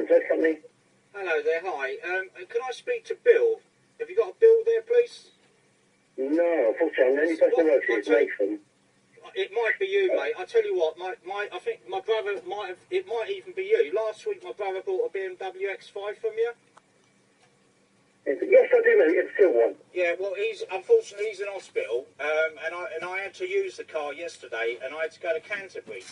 Northern Press Company. Hello there, hi. Can I speak to Bill? Have you got a Bill there, please? No, unfortunately, the only person who works here is Nathan. It might be you, mate. I tell you what, I think my brother it might even be you. Last week, my brother bought a BMW X5 from you. Yes, I do, mate. It's still one. Yeah, well, unfortunately he's in hospital, and I had to use the car yesterday, and I had to go to Canterbury.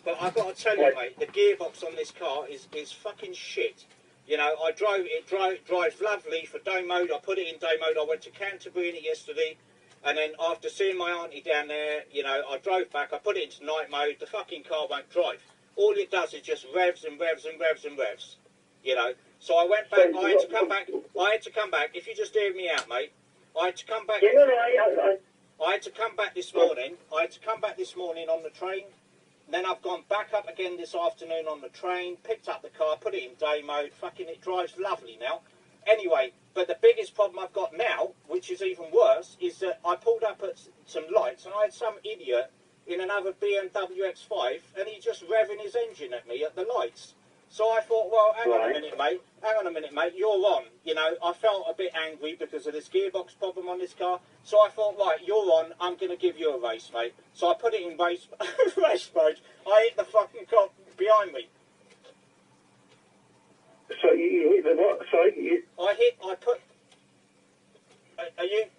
But I've got to tell you, mate, the gearbox on this car is fucking shit. You know, it drives lovely for day mode. I put it in day mode. I went to Canterbury in it yesterday, and then after seeing my auntie down there, you know, I drove back. I put it into night mode. The fucking car won't drive. All it does is just revs and revs and revs and revs. You know. So I went back. I had to come back. I had to come back. If you just hear me out, mate, I had to come back. Yeah, I had to come back this morning. I had to come back this morning on the train. Then I've gone back up again this afternoon on the train, picked up the car, put it in day mode. Fucking, it drives lovely now. Anyway, but the biggest problem I've got now, which is even worse, is that I pulled up at some lights and I had some idiot in another BMW X5 and he just revving his engine at me at the lights. So I thought, well, hang on a minute, mate, you're on. You know, I felt a bit angry because of this gearbox problem on this car. So I thought, right, you're on, I'm going to give you a race, mate. So I put it in race mode. I hit the fucking cop behind me. So you hit the what? Sorry?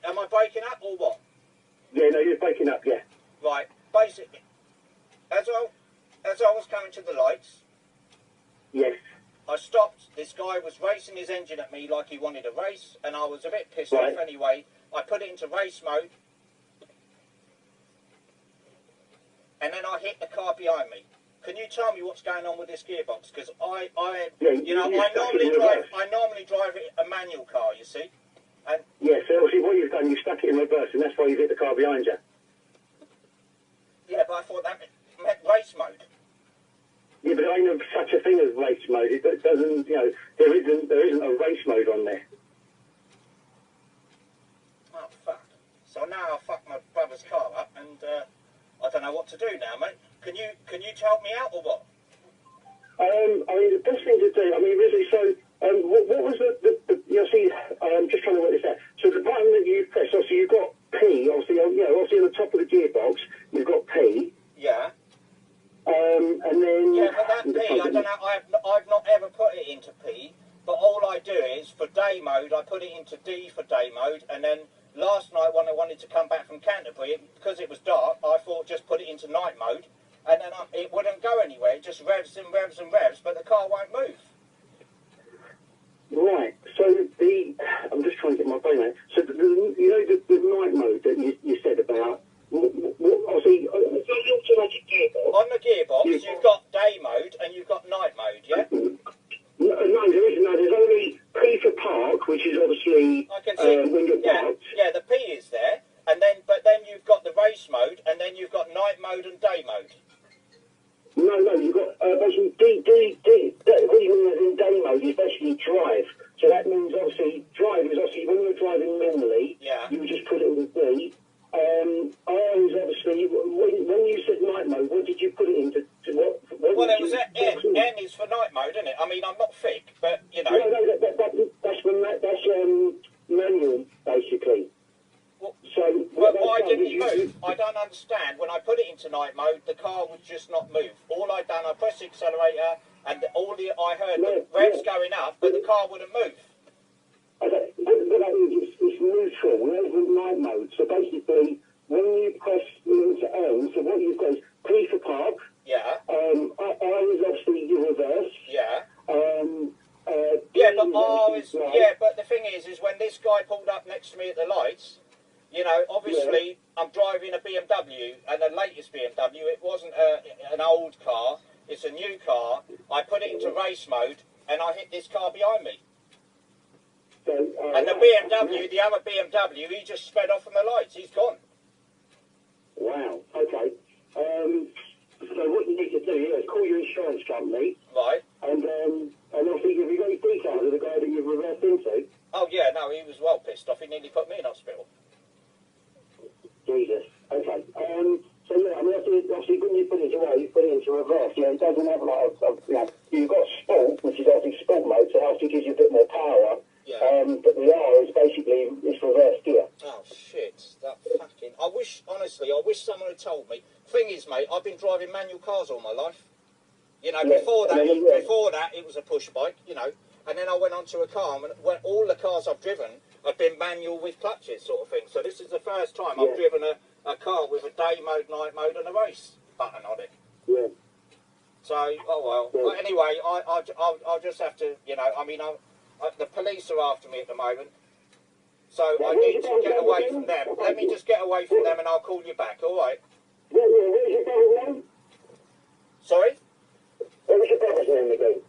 Am I breaking up or what? Yeah, no, you're breaking up, yeah. Right, basically, as I was coming to the lights, yes, I stopped. This guy was racing his engine at me like he wanted a race, and I was a bit pissed off anyway. I put it into race mode, and then I hit the car behind me. Can you tell me what's going on with this gearbox? Because I normally drive a manual car, you see. And yeah, so obviously what you've done, you stuck it in reverse, and that's why you've hit the car behind you. Yeah, but I thought that meant race mode. Yeah, but there ain't such a thing as race mode. It doesn't, you know, there isn't a race mode on there. Oh, fuck. So now I fucked my brother's car up, and I don't know what to do now, mate. Can you help me out, or what? I mean, the best thing to do, I mean, really, so, what was the you know, see, I'm just trying to work this out. So the button that you press, obviously you've got P, obviously, you know, obviously on the top of the gearbox, you've got P. Yeah. And then... Yeah, but that P, I don't know, I've not ever put it into P, but all I do is, for day mode, I put it into D for day mode, and then last night when I wanted to come back from Canterbury, because it was dark, I thought just put it into night mode, and then it wouldn't go anywhere, it just revs and revs and revs, but the car won't move. Right, so I'm just trying to get my brain out. So, you know, the night mode that you said about, obviously, it's on the automatic gearbox. On the gearbox, you've got day mode and you've got night mode, yeah? No, there isn't. No, there's only P for park, which is obviously I can see, when you're parked. Yeah, the P is there, but then you've got the race mode, and then you've got night mode and day mode. No, you've got basically D. What you mean as in day mode is basically drive. So that means obviously drive is obviously when you're driving normally, you just put it with D. I was obviously when you said night mode, what did you put it into? Well, it was N. N is for night mode, isn't it? I mean, I'm not thick, but you know. No, that's manual basically. So why didn't it move? I don't understand. When I put it into night mode, the car would just not move. All I done, I pressed the accelerator, and I heard the revs going up, but the car wouldn't move. Okay, but it's neutral. We're in night mode. So basically, when you press into N, so what you've got is P for park. Yeah. R is obviously your reverse. Yeah. Right. But the thing is when this guy pulled up next to me at the lights, you know, obviously I'm driving a BMW, and the latest BMW. It wasn't an old car. It's a new car. I put it into race mode, and I hit this car behind me. So, and the BMW, the other BMW, he just sped off from the lights. He's gone. Wow. Okay. So what you need to do is call your insurance company. Right. And obviously, have you got any details of the guy that you've reversed into? Oh, yeah, no, he was well pissed off. He nearly put me in hospital. Jesus. Okay. So, yeah, I mean, obviously when you put it away, you put it into reverse. You know, it doesn't have like you know, you've got sport, which is obviously sport mode, so it obviously gives you a bit more power. Yeah. But the R is basically it's reverse gear. Oh shit! That fucking. I wish, honestly, I wish someone had told me. Thing is, mate, I've been driving manual cars all my life. You know, before that, it was a push bike. You know, and then I went onto a car, and when all the cars I've driven have been manual with clutches, sort of thing. So this is the first time I've driven a car with a day mode, night mode, and a race button on it. Yeah. So, oh well. Yeah. But anyway, I'll just have to, you know, I mean, the police are after me at the moment, so I need to get away from them. Let me just get away from them, and I'll call you back. All right. Where's your brother's name? Sorry. What was your brother's name again?